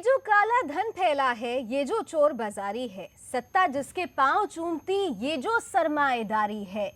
ये जो काला धन फैला है, ये जो चोर बाजारी है, सत्ता जिसके पांव चूमती, ये जो सरमाएदारी है,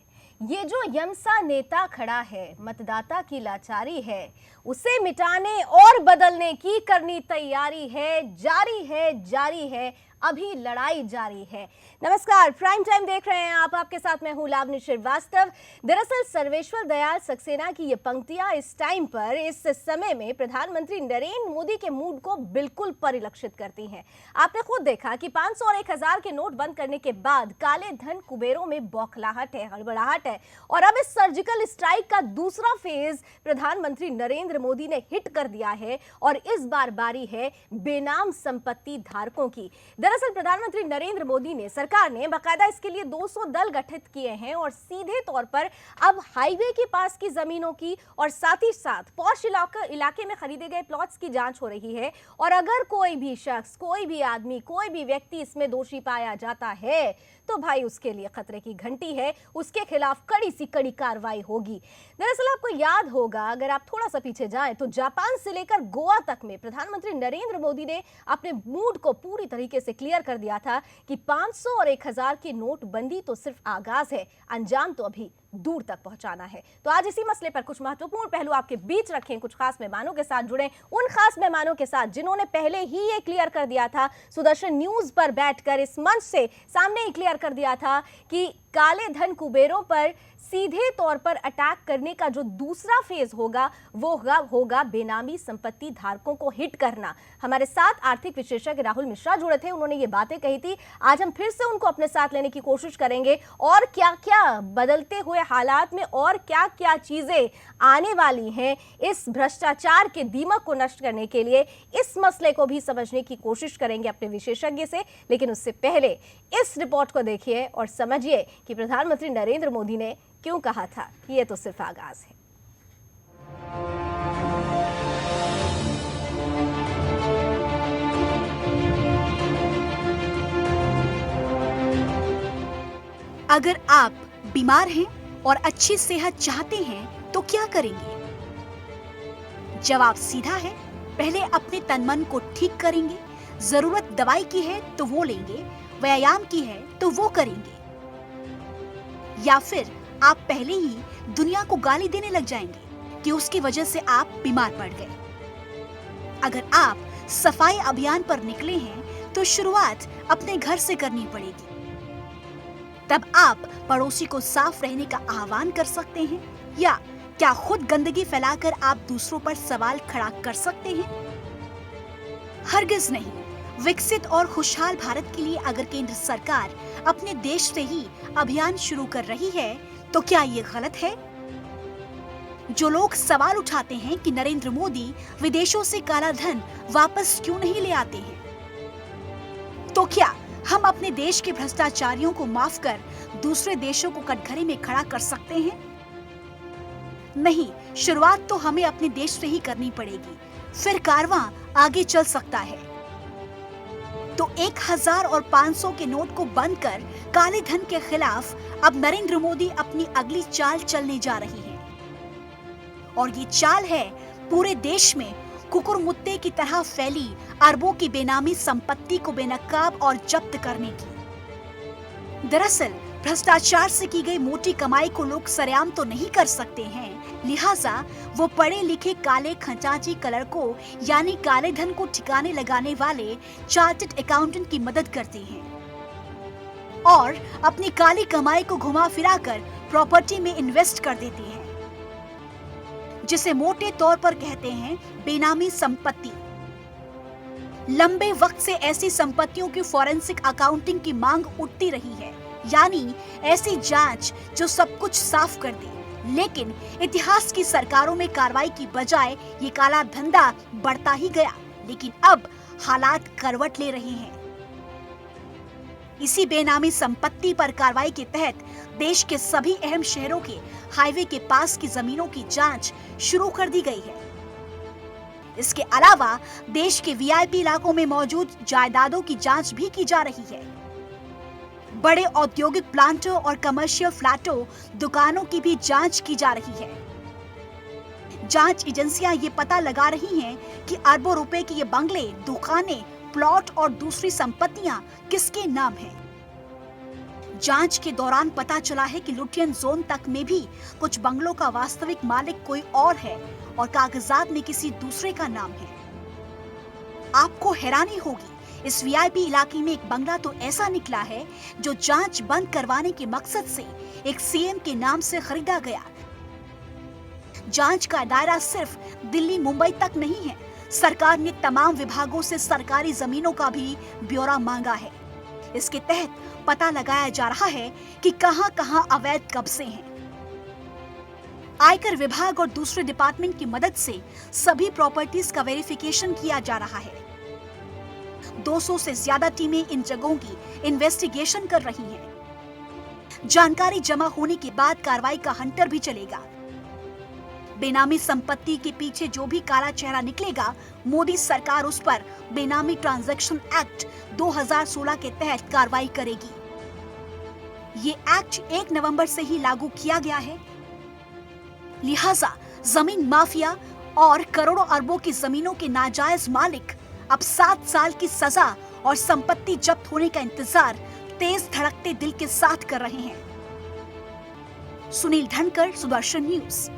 ये जो यमसा नेता खड़ा है, मतदाता की लाचारी है, उसे मिटाने और बदलने की करनी तैयारी है, जारी है, अभी लड़ाई जारी है। नमस्कार, प्राइम टाइम देख रहे हैं आप। आपके साथ मैं हूं लावनी श्रीवास्तव। दरअसल सर्वेश्वर दयाल सक्सेना की ये पंक्तियां इस टाइम पर, इस समय में प्रधानमंत्री नरेंद्र मोदी के मूड को बिल्कुल परिलक्षित करती हैं। आपने खुद देखा कि 500 और 1000 के नोट बंद करने के बाद काले धन कुबेरों में बौखलाहट है, हड़बड़ाहट है, और अब इस सर्जिकल स्ट्राइक का दूसरा फेज प्रधानमंत्री नरेंद्र मोदी ने हिट कर दिया है, और इस बार बारी है बेनाम संपत्ति धारकों की। दरअसल प्रधानमंत्री नरेंद्र मोदी ने, सरकार ने बाकायदा इसके लिए 200 दल गठित किए हैं, और सीधे तौर पर अब हाईवे के पास की जमीनों की और साथ ही साथ पॉश इलाके में खरीदे गए प्लॉट्स की जांच हो रही है। और अगर कोई भी शख्स, कोई भी आदमी, कोई भी व्यक्ति इसमें दोषी पाया जाता है तो भाई उसके लिए खतरे की घंटी है, उसके खिलाफ कड़ी से कड़ी कार्रवाई होगी। दरअसल आपको याद होगा, अगर आप थोड़ा सा पीछे जाएं तो जापान से लेकर गोवा तक में प्रधानमंत्री नरेंद्र मोदी ने अपने मूड को पूरी तरीके से क्लियर कर दिया था कि 500 और 1000 की नोटबंदी तो सिर्फ आगाज है, अंजाम तो अभी दूर तक पहुंचाना है। तो आज इसी मसले पर कुछ महत्वपूर्ण पहलू आपके बीच रखें, कुछ खास मेहमानों के साथ जुड़े, उन खास मेहमानों के साथ जिन्होंने पहले ही ये क्लियर कर दिया था, सुदर्शन न्यूज पर बैठकर इस मंच से सामने ही क्लियर कर दिया था कि काले धन कुबेरों पर सीधे तौर पर अटैक करने का जो दूसरा फेज होगा वो होगा बेनामी संपत्ति धारकों को हिट करना। हमारे साथ आर्थिक विशेषज्ञ राहुल मिश्रा जुड़े थे, उन्होंने ये बातें कही थी। आज हम फिर से उनको अपने साथ लेने की कोशिश करेंगे, और क्या क्या बदलते हुए हालात में और क्या क्या चीजें आने वाली हैं इस भ्रष्टाचार के दीमक को नष्ट करने के लिए, इस मसले को भी समझने की कोशिश करेंगे अपने विशेषज्ञ से। लेकिन उससे पहले इस रिपोर्ट को देखिए और समझिए कि प्रधानमंत्री नरेंद्र मोदी ने क्यों कहा था कि ये तो सिर्फ आगाज है। अगर आप बीमार हैं और अच्छी सेहत चाहते हैं तो क्या करेंगे? जवाब सीधा है, पहले अपने तन मन को ठीक करेंगे। जरूरत दवाई की है तो वो लेंगे, व्यायाम की है तो वो करेंगे। या फिर आप पहले ही दुनिया को गाली देने लग जाएंगे कि उसकी वजह से आप बीमार पड़ गए। अगर आप सफाई अभियान पर निकले हैं तो शुरुआत अपने घर से करनी पड़ेगी। तब आप पड़ोसी को साफ रहने का आह्वान कर सकते हैं, या क्या खुद गंदगी फैलाकर आप दूसरों पर सवाल खड़ा कर सकते हैं? हरगिज नहीं। विकसित और खुशहाल भारत के लिए अगर केंद्र सरकार अपने देश से ही अभियान शुरू कर रही है तो क्या ये गलत है? जो लोग सवाल उठाते हैं कि नरेंद्र मोदी विदेशों से काला धन वापस क्यों नहीं ले आते हैं, तो क्या हम अपने देश के भ्रष्टाचारियों को माफ कर दूसरे देशों को कटघरे में खड़ा कर सकते हैं? नहीं, शुरुआत तो हमें अपने देश से ही करनी पड़ेगी, फिर कारवां आगे चल सकता है। तो 1000 और 500 के नोट को बंद कर काले धन के खिलाफ अब नरेंद्र मोदी अपनी अगली चाल चलने जा रही है, और ये चाल है पूरे देश में कुकुरमुत्ते की तरह फैली अरबों की बेनामी संपत्ति को बेनकाब और जब्त करने की। दरअसल भ्रष्टाचार से की गई मोटी कमाई को लोग सरेआम तो नहीं कर सकते हैं, लिहाजा वो पढ़े लिखे काले खचाची क्लर्कों यानी काले धन को ठिकाने लगाने वाले चार्टर्ड अकाउंटेंट की मदद करते हैं, और अपनी काली कमाई को घुमा फिरा कर प्रॉपर्टी में इन्वेस्ट कर देते हैं, जिसे मोटे तौर पर कहते हैं बेनामी संपत्ति। लंबे वक्त से ऐसी संपत्तियों की फॉरेंसिक अकाउंटिंग की मांग उठती रही है, यानी ऐसी जांच जो सब कुछ साफ कर दे। लेकिन इतिहास की सरकारों में कार्रवाई की बजाय ये काला धंधा बढ़ता ही गया। लेकिन अब हालात करवट ले रहे हैं। इसी बेनामी संपत्ति पर कार्रवाई के तहत देश के सभी अहम शहरों के हाईवे के पास की जमीनों की जांच शुरू कर दी गई है। इसके अलावा देश के वीआईपी इलाकों में मौजूद जायदादों की जांच भी की जा रही है। बड़े औद्योगिक प्लांटों और कमर्शियल फ्लैटों, दुकानों की भी जांच की जा रही है। जांच एजेंसियां ये पता लगा रही हैं कि अरबों रुपए के ये बंगले, दुकानें, प्लॉट और दूसरी संपत्तियां किसके नाम हैं। जांच के दौरान पता चला है कि लुटियन जोन तक में भी कुछ बंगलों का वास्तविक मालिक कोई और है और कागजात में किसी दूसरे का नाम है। आपको हैरानी होगी, इस वीआईपी इलाके में एक बंगला तो ऐसा निकला है जो जांच बंद करवाने के मकसद से एक सीएम के नाम से खरीदा गया। जांच का दायरा सिर्फ दिल्ली मुंबई तक नहीं है, सरकार ने तमाम विभागों से सरकारी जमीनों का भी ब्यौरा मांगा है। इसके तहत पता लगाया जा रहा है कि कहां-कहां अवैध कब्जे हैं। आयकर विभाग और दूसरे डिपार्टमेंट की मदद से सभी प्रॉपर्टीज का वेरिफिकेशन किया जा रहा है। 200 से ज्यादा टीमें इन जगहों की इन्वेस्टिगेशन कर रही हैं। जानकारी जमा होने के बाद कार्रवाई का हंटर भी चलेगा। बेनामी संपत्ति के पीछे जो भी काला चेहरा निकलेगा, मोदी सरकार उस पर बेनामी ट्रांजैक्शन एक्ट 2016 के तहत कार्रवाई करेगी। ये एक्ट 1 नवंबर से ही लागू किया गया है। लिहाजा जमीन माफिया और करोड़ों अरबों की जमीनों के नाजायज मालिक अब 7 साल की सजा और संपत्ति जब्त होने का इंतजार तेज धड़कते दिल के साथ कर रहे हैं। सुनील ढनकर, सुदर्शन न्यूज।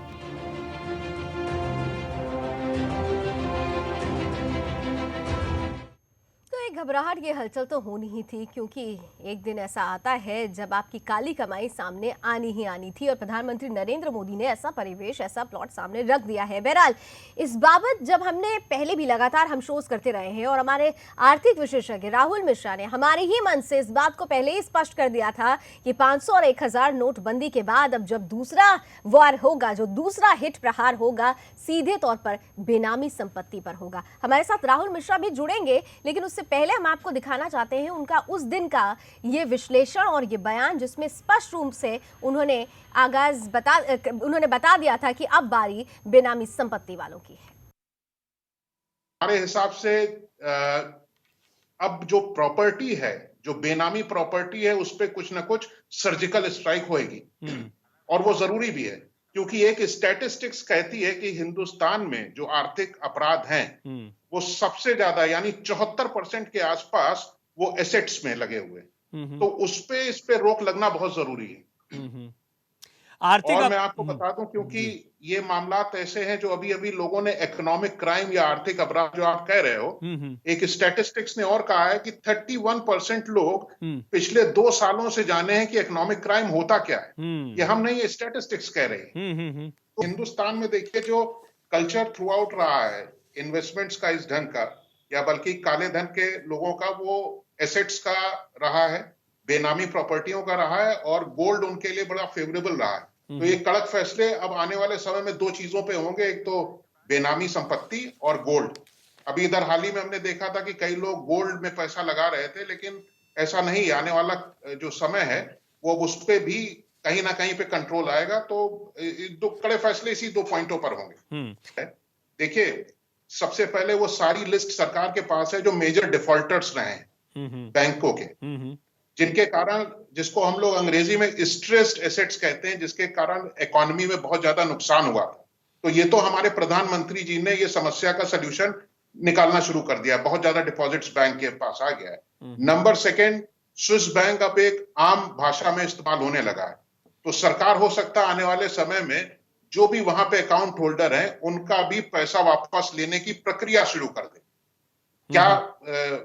घबराहट, ये हलचल तो होनी ही थी, क्योंकि एक दिन ऐसा आता है जब आपकी काली कमाई सामने आनी ही आनी थी और प्रधानमंत्री नरेंद्र मोदी ने ऐसा परिवेश, ऐसा प्लॉट सामने रख दिया है। बहरहाल इस बाबत जब हमने पहले भी लगातार हम शोज करते रहे हैं और हमारे आर्थिक विशेषज्ञ राहुल मिश्रा ने हमारे ही मन से इस बात को पहले ही स्पष्ट कर दिया था कि 500 और 1000 नोटबंदी के बाद अब जब दूसरा वार होगा, जो दूसरा हिट प्रहार होगा, सीधे तौर पर बेनामी संपत्ति पर होगा। हमारे साथ राहुल मिश्रा भी जुड़ेंगे, लेकिन उससे पहले हम आपको दिखाना चाहते हैं उनका उस दिन का ये विश्लेषण और ये बयान, जिसमें स्पष्ट रूप से उन्होंने बता दिया था कि अब बारी बेनामी संपत्ति वालों की है। हमारे हिसाब से अब जो प्रॉपर्टी है, जो बेनामी प्रॉपर्टी है, उस पर कुछ ना कुछ सर्जिकल स्ट्राइक होएगी और वो जरूरी भी है, क्योंकि एक स्टैटिस्टिक्स कहती है कि हिंदुस्तान में जो आर्थिक अपराध हैं वो सबसे ज्यादा यानी 74% के आसपास वो एसेट्स में लगे हुए, तो इस पे रोक लगना बहुत जरूरी है। और मैं आपको बता दूं, क्योंकि ये मामलात ऐसे हैं जो अभी अभी लोगों ने इकोनॉमिक क्राइम या आर्थिक अपराध जो आप कह रहे हो, एक स्टैटिस्टिक्स ने और कहा है कि 31% लोग पिछले 2 सालों से जाने हैं कि इकोनॉमिक क्राइम होता क्या है। ये हम नहीं, ये स्टैटिस्टिक्स कह रहे हैं। तो हिंदुस्तान में देखिए जो कल्चर थ्रू आउट रहा है इन्वेस्टमेंट्स का, इस ढंग का, या बल्कि काले धन के लोगों का, वो एसेट्स का रहा है, बेनामी प्रॉपर्टियों का रहा है, और गोल्ड उनके लिए बड़ा फेवरेबल रहा है। तो ये कड़क फैसले अब आने वाले समय में 2 चीजों पे होंगे, एक तो बेनामी संपत्ति और गोल्ड। अभी इधर हाल ही में हमने देखा था कि कई लोग गोल्ड में पैसा लगा रहे थे, लेकिन ऐसा नहीं, आने वाला जो समय है वो उस पे भी कहीं ना कहीं पे कंट्रोल आएगा। तो 2 कड़े फैसले इसी 2 पॉइंटों पर होंगे। देखिए, सबसे पहले वो सारी लिस्ट सरकार के पास है जो मेजर डिफॉल्टर्स रहे हैं बैंकों के, जिनके कारण, जिसको हम लोग अंग्रेजी में स्ट्रेस्ड एसेट्स कहते हैं, जिसके कारण इकोनॉमी में बहुत ज्यादा नुकसान हुआ। तो ये तो हमारे प्रधानमंत्री जी ने ये समस्या का सलूशन निकालना शुरू कर दिया, बहुत ज्यादा डिपॉजिट्स बैंक के पास आ गया है। नंबर 2, स्विस बैंक अब एक आम भाषा में इस्तेमाल होने लगा है। तो सरकार हो सकता है आने वाले समय में जो भी वहां पे अकाउंट होल्डर हैं उनका भी पैसा वापस लेने की प्रक्रिया शुरू कर दे। क्या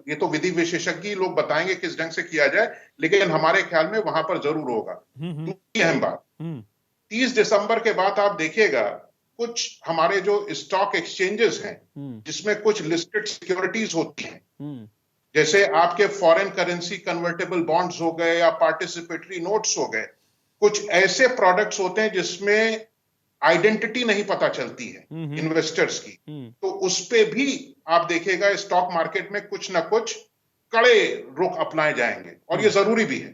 ये तो विधि विशेषज्ञ लोग बताएंगे किस ढंग से किया जाए, लेकिन हमारे ख्याल में वहां पर जरूर होगा। दूसरी अहम बात, 30 दिसंबर के बाद आप देखिएगा कुछ हमारे जो स्टॉक एक्सचेंजेस हैं, जिसमें कुछ लिस्टेड सिक्योरिटीज होती हैं, जैसे आपके फॉरेन करेंसी कन्वर्टेबल बॉन्ड्स हो गए या पार्टिसिपेटरी नोट्स हो गए, कुछ ऐसे प्रोडक्ट्स होते हैं जिसमें आइडेंटिटी नहीं पता चलती है इन्वेस्टर्स की, तो उस पे भी आप देखिएगा स्टॉक मार्केट में कुछ ना कुछ कड़े रुख अपनाए जाएंगे, और ये जरूरी भी है।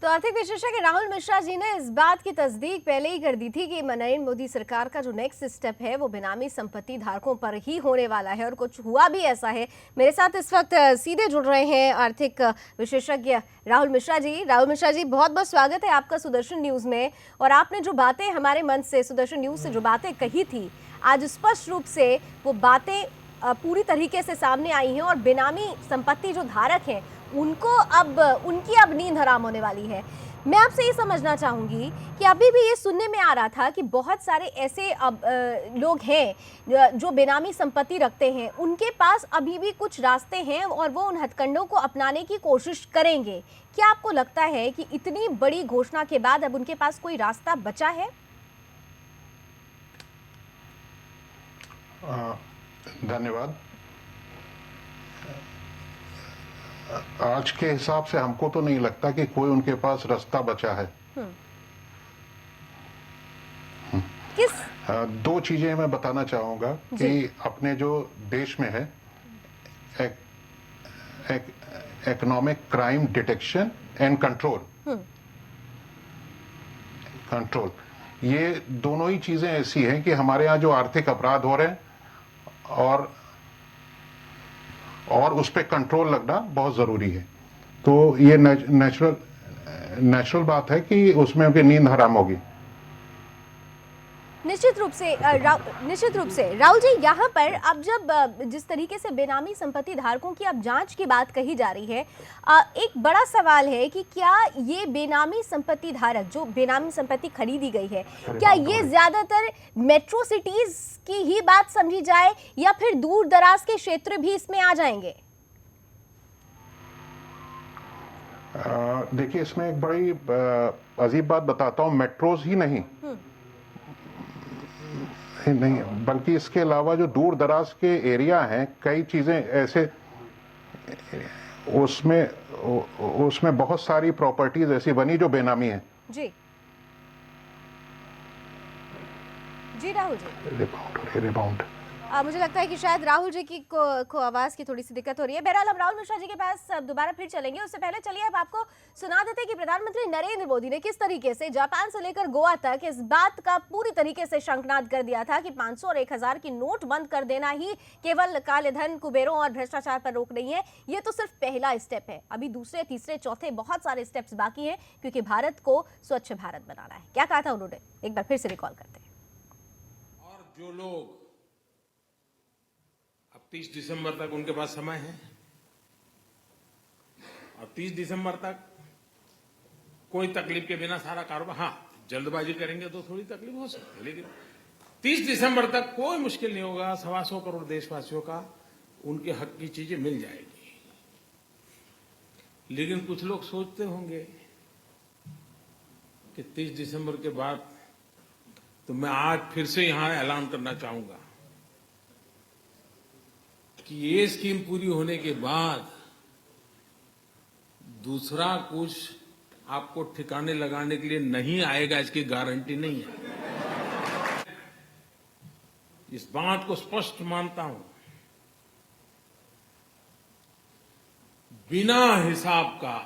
तो आर्थिक विशेषज्ञ राहुल मिश्रा जी ने इस बात की तस्दीक पहले ही कर दी थी कि नरेंद्र मोदी सरकार का जो नेक्स्ट स्टेप है वो बेनामी संपत्ति धारकों पर ही होने वाला है, और कुछ हुआ भी ऐसा है। मेरे साथ इस वक्त सीधे जुड़ रहे हैं आर्थिक विशेषज्ञ राहुल मिश्रा जी। राहुल मिश्रा जी, बहुत बहुत स्वागत है आपका सुदर्शन न्यूज में। और आपने जो बातें हमारे मंच से, सुदर्शन न्यूज से जो बातें कही थी, आज स्पष्ट रूप से वो बातें पूरी तरीके से सामने आई हैं, और बेनामी संपत्ति जो धारक हैं उनकी अब नींद हराम होने वाली है। मैं आपसे ये समझना चाहूंगी कि अभी भी ये सुनने में आ रहा था कि बहुत सारे ऐसे लोग हैं जो बेनामी संपत्ति रखते हैं, उनके पास अभी भी कुछ रास्ते हैं और वो उन हथकंडों को अपनाने की कोशिश करेंगे। क्या आपको लगता है कि इतनी बड़ी घोषणा के बाद अब उनके पास कोई रास्ता बचा है? धन्यवाद। आज के हिसाब से हमको तो नहीं लगता कि कोई उनके पास रास्ता बचा है। किस? दो चीजें मैं बताना चाहूंगा कि अपने जो देश में है economic crime detection and control, ये दोनों ही चीजें ऐसी हैं कि हमारे यहाँ जो आर्थिक अपराध हो रहे हैं और उस पर कंट्रोल लगना बहुत जरूरी है। तो ये नेचुरल बात है कि उसमें उनकी नींद हराम होगी। निश्चित रूप से राहुल जी, यहाँ पर अब जब जिस तरीके से बेनामी संपत्ति धारकों की अब जांच की बात कही जा रही है, एक बड़ा सवाल है कि क्या ये बेनामी संपत्ति धारक जो बेनामी संपत्ति खरीदी गई है, क्या ये ज्यादातर मेट्रो सिटीज की ही बात समझी जाए या फिर दूर दराज के क्षेत्र भी इसमें आ जाएंगे? देखिए, इसमें एक बड़ी अजीब बात बताता हूँ। मेट्रोज ही नहीं बल्कि इसके अलावा जो दूर दराज के एरिया हैं, कई चीजें ऐसे उसमें बहुत सारी प्रॉपर्टीज ऐसी बनी जो बेनामी है। जी राहुल जी, रिबाउंड मुझे लगता है कि शायद राहुल जी की को आवाज की थोड़ी सी दिक्कत हो रही है। बहरहाल हम राहुल मिश्रा जी के पास दोबारा फिर चलेंगे। उससे पहले चलिए अब आपको सुना देते हैं कि प्रधानमंत्री नरेंद्र मोदी ने किस तरीके से जापान से लेकर गोवा तक इस बात का पूरी तरीके से शंखनाद कर दिया था कि 500 और 1000 की नोट बंद कर देना ही केवल काले धन, कुबेरों और भ्रष्टाचार पर रोक नहीं है। ये तो सिर्फ पहला स्टेप है, अभी दूसरे, तीसरे, चौथे बहुत सारे स्टेप्स बाकी हैं, क्योंकि भारत को स्वच्छ भारत बनाना है। क्या कहा था उन्होंने, एक बार फिर से रिकॉल करते हैं। और जो लोग 30 दिसंबर तक उनके पास समय है, और 30 दिसंबर तक कोई तकलीफ के बिना सारा कारोबार, जल्दबाजी करेंगे तो थोड़ी तकलीफ हो सकती है, लेकिन 30 दिसंबर तक कोई मुश्किल नहीं होगा। 125 करोड़ देशवासियों का उनके हक की चीजें मिल जाएगी। लेकिन कुछ लोग सोचते होंगे कि 30 दिसंबर के बाद, तो मैं आज फिर से यहां ऐलान करना चाहूंगा कि ये स्कीम पूरी होने के बाद दूसरा कुछ आपको ठिकाने लगाने के लिए नहीं आएगा, इसकी गारंटी नहीं है। इस बात को स्पष्ट मानता हूं। बिना हिसाब का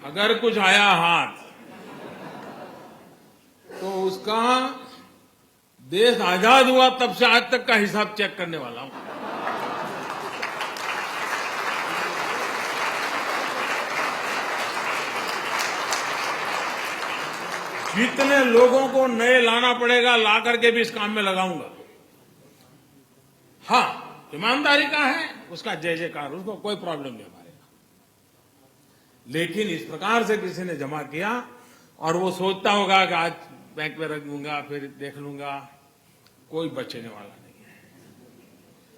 अगर कुछ आया हाथ, तो उसका देश आजाद हुआ तब से आज तक का हिसाब चेक करने वाला हूं। जितने लोगों को नए लाना पड़ेगा, ला करके भी इस काम में लगाऊंगा। ईमानदारी का है, उसका जय जयकार, उसको कोई प्रॉब्लम नहीं हमारे। लेकिन इस प्रकार से किसी ने जमा किया और वो सोचता होगा कि आज बैंक में रख दूंगा, फिर देख लूंगा, कोई बचने वाला नहीं है।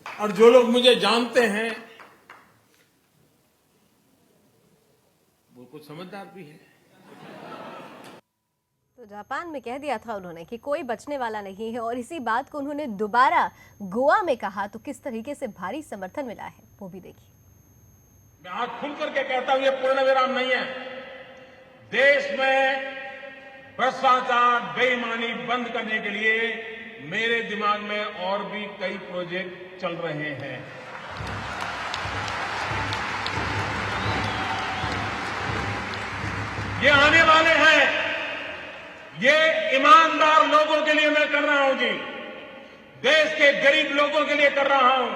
और जो लोग मुझे जानते हैं वो कुछ समझदार भी है। तो जापान में कह दिया था उन्होंने कि कोई बचने वाला नहीं है, और इसी बात को उन्होंने दोबारा गोवा में कहा, तो किस तरीके से भारी समर्थन मिला है वो भी देखिए। मैं हाथ खुल करके कहता हूं, ये पूर्ण विराम नहीं है। देश में भ्रष्टाचार, बेईमानी बंद करने के लिए मेरे दिमाग में और भी कई प्रोजेक्ट चल रहे हैं। ये आने वाले हैं, ये ईमानदार लोगों के लिए मैं कर रहा हूं जी, देश के गरीब लोगों के लिए कर रहा हूं,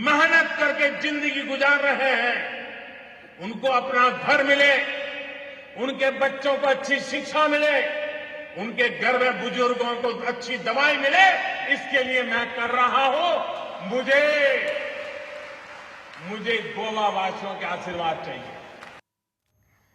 मेहनत करके जिंदगी गुजार रहे हैं, उनको अपना घर मिले, उनके बच्चों को अच्छी शिक्षा मिले, उनके घर में बुजुर्गों को अच्छी दवाई मिले, इसके लिए मैं कर रहा हूं। मुझे गोवा वासियों के आशीर्वाद चाहिए।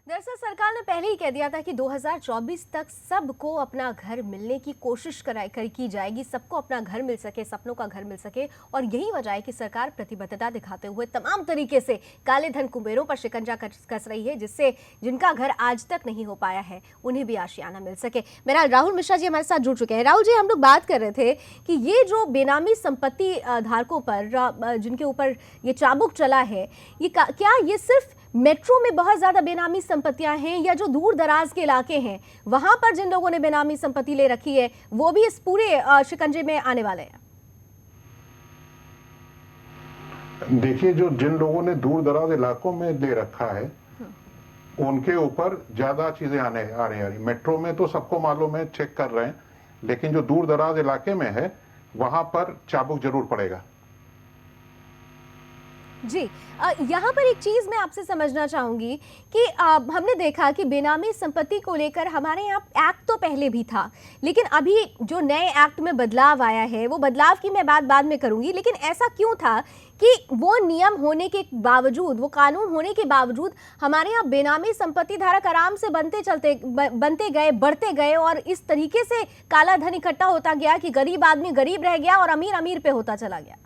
दरअसल सरकार ने पहले ही कह दिया था कि 2024 तक सबको अपना घर मिलने की कोशिश की जाएगी, सबको अपना घर मिल सके, सपनों का घर मिल सके। और यही वजह है कि सरकार प्रतिबद्धता दिखाते हुए तमाम तरीके से काले धन कुबेरों पर शिकंजा कस रही है, जिससे जिनका घर आज तक नहीं हो पाया है उन्हें भी आशियाना मिल सके। मेरा राहुल मिश्रा जी हमारे साथ जुड़ चुके हैं। राहुल जी, हम लोग बात कर रहे थे कि ये जो बेनामी संपत्ति धारकों पर जिनके ऊपर ये चाबुक चला है, ये क्या ये सिर्फ मेट्रो में बहुत ज्यादा बेनामी संपत्तियां हैं, या जो दूर दराज के इलाके हैं वहां पर जिन लोगों ने बेनामी संपत्ति ले रखी है वो भी इस पूरे शिकंजे में आने वाले हैं? देखिए, जो जिन लोगों ने दूर दराज इलाकों में ले रखा है उनके ऊपर ज्यादा चीजें आ रही। मेट्रो में तो सबको मालूम है, चेक कर रहे हैं, लेकिन जो दूर दराज इलाके में है वहां पर चाबुक जरूर पड़ेगा। जी, यहाँ पर एक चीज़ मैं आपसे समझना चाहूँगी कि हमने देखा कि बेनामी संपत्ति को लेकर हमारे यहाँ एक्ट तो पहले भी था, लेकिन अभी जो नए एक्ट में बदलाव आया है, वो बदलाव की मैं बात बाद में करूँगी, लेकिन ऐसा क्यों था कि वो नियम होने के बावजूद, वो कानून होने के बावजूद हमारे यहाँ बेनामी संपत्ति धारक आराम से बनते गए, बढ़ते गए, और इस तरीके से काला धन इकट्ठा होता गया कि गरीब आदमी गरीब रह गया और अमीर अमीर पे होता चला गया।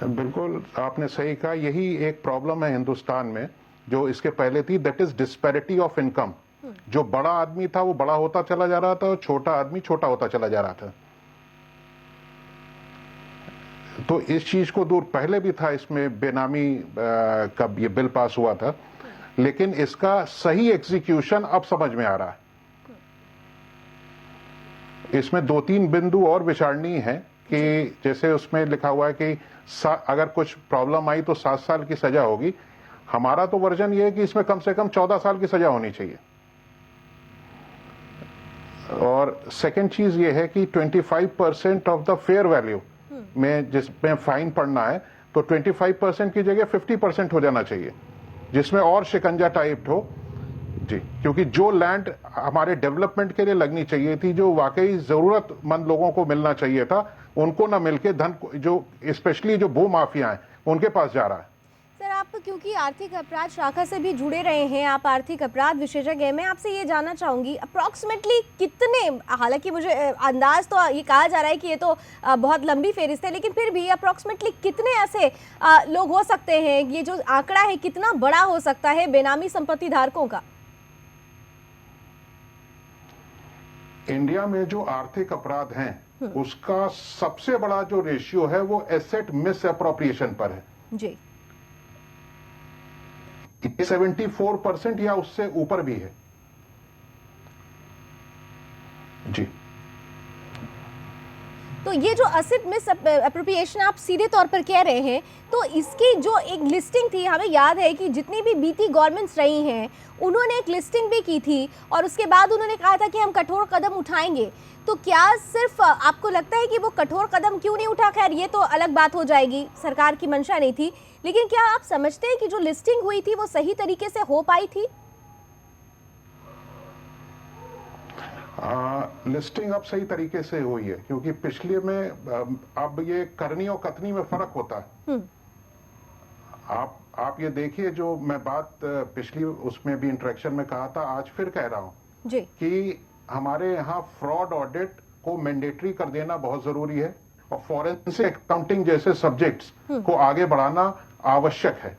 बिल्कुल आपने सही कहा, यही एक प्रॉब्लम है हिंदुस्तान में जो इसके पहले थी, that is disparity of income. जो बड़ा आदमी था वो बड़ा होता चला जा रहा था और छोटा आदमी छोटा होता चला जा रहा था। तो इस चीज को दूर पहले भी था, इसमें बेनामी का ये बिल पास हुआ था, लेकिन इसका सही एग्जीक्यूशन अब समझ में आ रहा है। इसमें 2-3 बिंदु और विचारणीय है कि जैसे उसमें लिखा हुआ है कि अगर कुछ प्रॉब्लम आई तो 7 साल की सजा होगी। हमारा तो वर्जन ये है कि इसमें कम से कम 14 साल की सजा होनी चाहिए। और सेकंड चीज ये है कि 25% ऑफ द फेयर वैल्यू में जिसमें फाइन पड़ना है, तो 25% की जगह 50% हो जाना चाहिए, जिसमें और शिकंजा टाइप हो जी। क्योंकि जो लैंड हमारे डेवलपमेंट के लिए लगनी चाहिए थी, जो वाकई जरूरतमंद लोगों को मिलना चाहिए था, उनको ना मिलके धन जो स्पेशली जो भू माफिया हैं उनके पास जा रहा है। सर, आप क्योंकि आर्थिक अपराध शाखा से भी जुड़े रहे हैं, आप आर्थिक अपराध विशेषज्ञ हैं, मैं आपसे ये जानना चाहूंगी अप्रोक्सीमेटली कितने, हालांकि मुझे अंदाज तो ये कहा जा रहा है कि ये तो बहुत लंबी फेरिस्त है, लेकिन फिर भी अप्रोक्सीमेटली कितने ऐसे लोग हो सकते हैं, ये जो आंकड़ा है कितना बड़ा हो सकता है बेनामी संपत्ति धारकों का? इंडिया में जो आर्थिक अपराध हैं उसका सबसे बड़ा जो रेशियो है वो एसेट मिस अप्रोप्रिएशन पर है जी। 74% या उससे ऊपर भी है जी। तो ये जो एसेट मिस अप्रोप्रिएशन आप सीधे तौर पर कह रहे हैं, तो इसकी जो एक लिस्टिंग थी, हमें याद है कि जितनी भी बीती गवर्नमेंट्स रही हैं उन्होंने एक लिस्टिंग भी की थी और उसके बाद उन्होंने कहा था कि हम कठोर कदम उठाएंगे। तो क्या सिर्फ आपको लगता है कि वो कठोर कदम क्यों नहीं उठा? खैर ये तो अलग बात हो जाएगी, सरकार की मंशा नहीं थी, लेकिन क्या आप समझते हैं कि जो लिस्टिंग हुई थी वो सही तरीके से हो पाई थी? लिस्टिंग अब सही तरीके से हुई है, क्योंकि पिछले में अब ये करनी और कथनी में फर्क होता है। आप ये देखिए, जो मैं बात पिछली उसमें भी इंटरेक्शन में कहा था, आज फिर कह रहा हूं जी कि हमारे यहाँ फ्रॉड ऑडिट को मैंडेटरी कर देना बहुत जरूरी है और फॉरेंसिक अकाउंटिंग जैसे सब्जेक्ट्स को आगे बढ़ाना आवश्यक है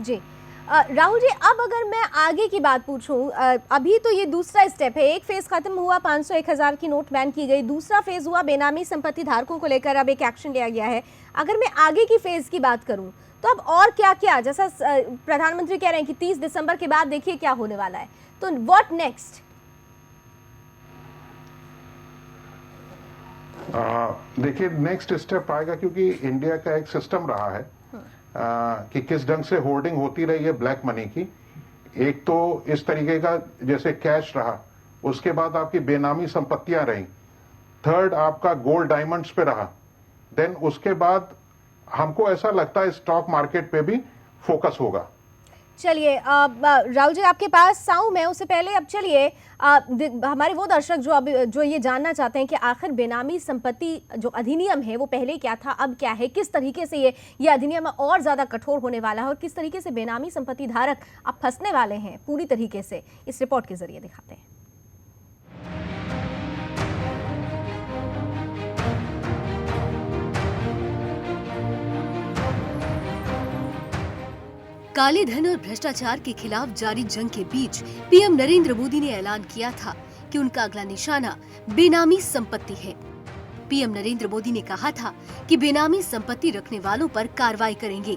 जी। राहुल जी, अब अगर मैं आगे की बात पूछूं, अभी तो ये दूसरा स्टेप है, एक फेज खत्म हुआ, 500 1000 की नोट बैन की गई, दूसरा फेज हुआ बेनामी संपत्ति धारकों को लेकर अब एक एक्शन लिया गया है। अगर मैं आगे की फेज की बात करूं तो अब और क्या क्या, जैसा प्रधानमंत्री कह रहे हैं कि 30 दिसंबर के बाद देखिए क्या होने वाला है, तो व्हाट नेक्स्ट? देखिए नेक्स्ट स्टेप आएगा, क्योंकि इंडिया का एक सिस्टम रहा है कि किस ढंग से होर्डिंग होती रही है ब्लैक मनी की। एक तो इस तरीके का जैसे कैश रहा, उसके बाद आपकी बेनामी संपत्तियां रही, थर्ड आपका गोल्ड डायमंड्स पे रहा, देन उसके बाद हमको ऐसा लगता है स्टॉक मार्केट पे भी फोकस होगा। चलिए राहुल जी आपके पास आऊं मैं, उससे पहले अब चलिए हमारे वो दर्शक जो ये जानना चाहते हैं कि आखिर बेनामी संपत्ति जो अधिनियम है वो पहले क्या था, अब क्या है, किस तरीके से ये अधिनियम और ज्यादा कठोर होने वाला है और किस तरीके से बेनामी संपत्ति धारक अब फंसने वाले हैं पूरी तरीके से, इस रिपोर्ट के जरिए दिखाते हैं। काले धन और भ्रष्टाचार के खिलाफ जारी जंग के बीच पीएम नरेंद्र मोदी ने ऐलान किया था कि उनका अगला निशाना बेनामी संपत्ति है। पीएम नरेंद्र मोदी ने कहा था कि बेनामी संपत्ति रखने वालों पर कार्रवाई करेंगे।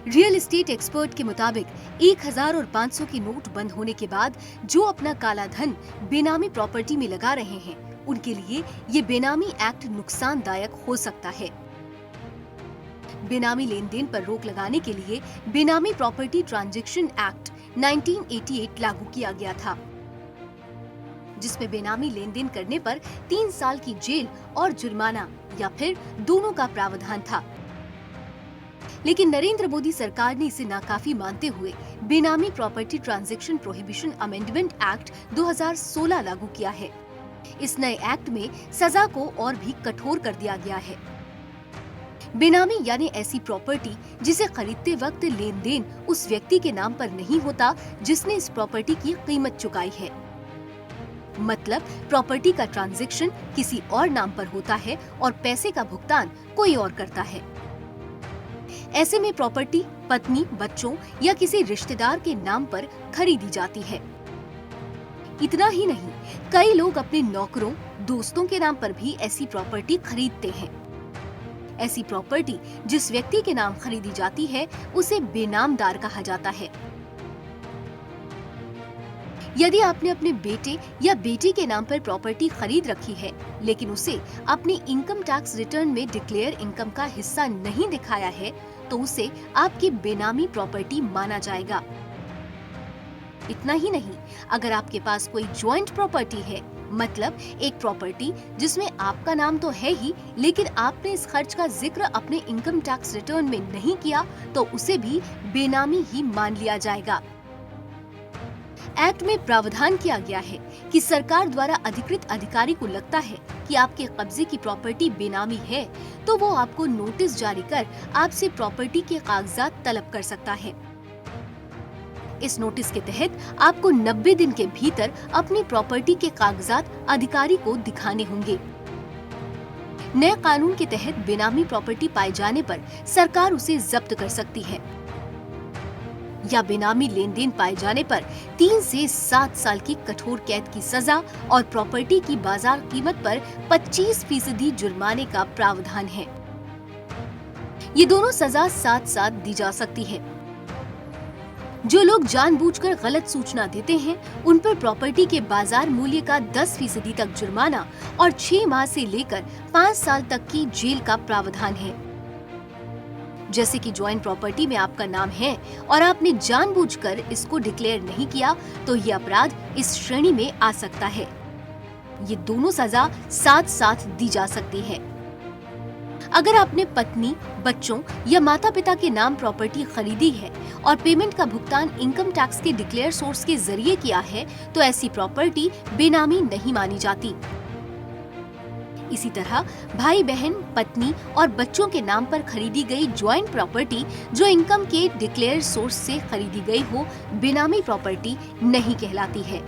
रियल एस्टेट एक्सपर्ट के मुताबिक 1000 और 500 के नोट बंद होने के बाद जो अपना काला धन बेनामी प्रॉपर्टी में लगा रहे हैं, उनके लिए ये बेनामी एक्ट नुकसानदायक हो सकता है। बेनामी लेन देन पर रोक लगाने के लिए बेनामी प्रॉपर्टी ट्रांजैक्शन एक्ट 1988 लागू किया गया था, जिसमें बेनामी लेन देन करने पर 3 साल की जेल और जुर्माना या फिर दोनों का प्रावधान था। लेकिन नरेंद्र मोदी सरकार ने इसे नाकाफी मानते हुए बेनामी property transaction prohibition amendment act 2016 लागू किया है। इस नए एक्ट में सजा को और भी कठोर कर दिया गया है। बेनामी यानी ऐसी प्रॉपर्टी जिसे खरीदते वक्त लेन देन उस व्यक्ति के नाम पर नहीं होता जिसने इस प्रॉपर्टी की कीमत चुकाई है। मतलब प्रॉपर्टी का ट्रांजैक्शन किसी और नाम पर होता है और पैसे का भुगतान कोई और करता है। ऐसे में प्रॉपर्टी पत्नी, बच्चों या किसी रिश्तेदार के नाम पर खरीदी जाती है। इतना ही नहीं, कई लोग अपने नौकरों, दोस्तों के नाम पर भी ऐसी प्रॉपर्टी खरीदते हैं। ऐसी प्रॉपर्टी जिस व्यक्ति के नाम खरीदी जाती है उसे बेनामदार कहा जाता है। यदि आपने अपने बेटे या बेटी के नाम पर प्रॉपर्टी खरीद रखी है लेकिन उसे अपनी इनकम टैक्स रिटर्न में डिक्लेयर इनकम का हिस्सा नहीं दिखाया है, तो उसे आपकी बेनामी प्रॉपर्टी माना जाएगा। इतना ही नहीं, अगर आपके पास कोई ज्वाइंट प्रॉपर्टी है, मतलब एक प्रॉपर्टी जिसमें आपका नाम तो है ही लेकिन आपने इस खर्च का जिक्र अपने इनकम टैक्स रिटर्न में नहीं किया, तो उसे भी बेनामी ही मान लिया जाएगा। एक्ट में प्रावधान किया गया है कि सरकार द्वारा अधिकृत अधिकारी को लगता है कि आपके कब्जे की प्रॉपर्टी बेनामी है, तो वो आपको नोटिस जारी कर आपसे प्रॉपर्टी के कागजात तलब कर सकता है। इस नोटिस के तहत आपको 90 दिन के भीतर अपनी प्रॉपर्टी के कागजात अधिकारी को दिखाने होंगे। नए कानून के तहत बेनामी प्रॉपर्टी पाए जाने पर सरकार उसे जब्त कर सकती है या बेनामी लेन देन पाए जाने पर 3 से 7 साल की कठोर कैद की सजा और प्रॉपर्टी की बाजार कीमत पर 25% जुर्माने का प्रावधान है। ये दोनों सजा साथ साथ दी जा सकती है। जो लोग जानबूझकर गलत सूचना देते हैं, उन पर प्रॉपर्टी के बाजार मूल्य का 10% तक जुर्माना और 6 माह से लेकर 5 साल तक की जेल का प्रावधान है। जैसे कि ज्वाइंट प्रॉपर्टी में आपका नाम है और आपने जानबूझकर इसको डिक्लेयर नहीं किया, तो ये अपराध इस श्रेणी में आ सकता है। ये दोनों सजा साथ साथ दी जा सकती है। अगर आपने पत्नी, बच्चों या माता पिता के नाम प्रॉपर्टी खरीदी है और पेमेंट का भुगतान इनकम टैक्स के डिक्लेयर सोर्स के जरिए किया है, तो ऐसी प्रॉपर्टी बेनामी नहीं मानी जाती। इसी तरह भाई बहन, पत्नी और बच्चों के नाम पर खरीदी गई ज्वाइंट प्रॉपर्टी जो इनकम के डिक्लेयर सोर्स से खरीदी गई हो, बेनामी प्रॉपर्टी नहीं कहलाती है।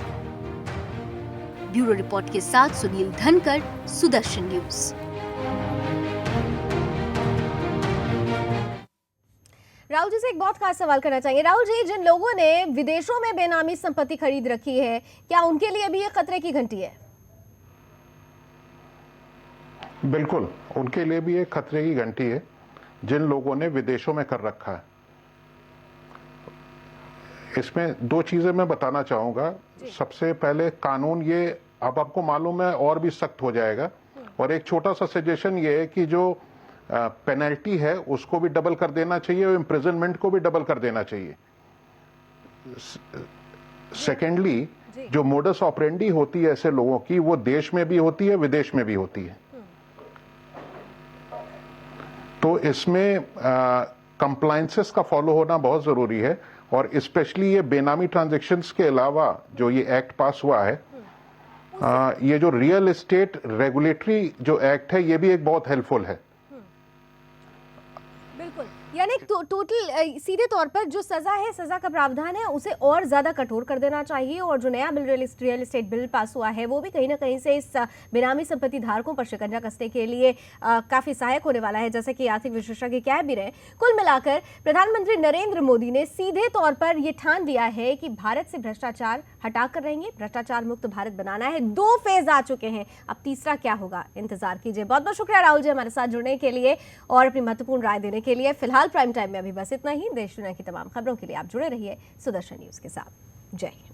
ब्यूरो रिपोर्ट के साथ सुनील धनकर, सुदर्शन न्यूज। राहुल जी से एक बहुत खास सवाल करना चाहिए। राहुल जी, जिन लोगों ने विदेशों में बेनामी संपत्ति खरीद रखी है, क्या उनके लिए भी ये खतरे की घंटी है? बिल्कुल, उनके लिए भी एक खतरे की घंटी है जिन लोगों ने विदेशों में कर रखा है। इसमें 2 चीजें मैं बताना चाहूंगा। सबसे पहले, कानून ये अब आपको मालूम है और भी सख्त हो जाएगा, और एक छोटा सा सजेशन ये है कि जो पेनल्टी है उसको भी डबल कर देना चाहिए और इम्प्रिजनमेंट को भी डबल कर देना चाहिए। सेकेंडली, जो मोडस ऑपरेंडी होती है ऐसे लोगों की, वो देश में भी होती है, विदेश में भी होती है। तो इसमें कंप्लायंसेस का फॉलो होना बहुत जरूरी है, और स्पेशली ये बेनामी ट्रांजैक्शंस के अलावा जो ये एक्ट पास हुआ है, ये जो रियल एस्टेट रेगुलेटरी जो एक्ट है, ये भी एक बहुत हेल्पफुल है। बिल्कुल, यानी टोटल सीधे तौर पर जो सजा है, सजा का प्रावधान है, उसे और ज्यादा कठोर कर देना चाहिए। और जो नया bill real estate bill pass हुआ है, वो भी कहीं ना कहीं से इस बेनामी संपत्ति धारकों पर शिकंजा कसने के लिए काफी सहायक होने वाला है, जैसे कि आर्थिक विशेषज्ञ कह भी रहे हैं। कुल मिलाकर प्रधानमंत्री नरेंद्र मोदी ने सीधे तौर पर यह ठान दिया है कि भारत से भ्रष्टाचार हटाकर रहेंगे, भ्रष्टाचार मुक्त भारत बनाना है। 2 फेज आ चुके हैं, अब तीसरा क्या होगा, इंतजार कीजिए। बहुत बहुत शुक्रिया राहुल जी हमारे साथ जुड़ने के लिए और अपनी महत्वपूर्ण राय देने के लिए। फिलहाल प्राइम टाइम में अभी बस इतना ही। देश दुनिया की तमाम खबरों के लिए आप जुड़े रहिए सुदर्शन न्यूज के साथ। जय हिंद।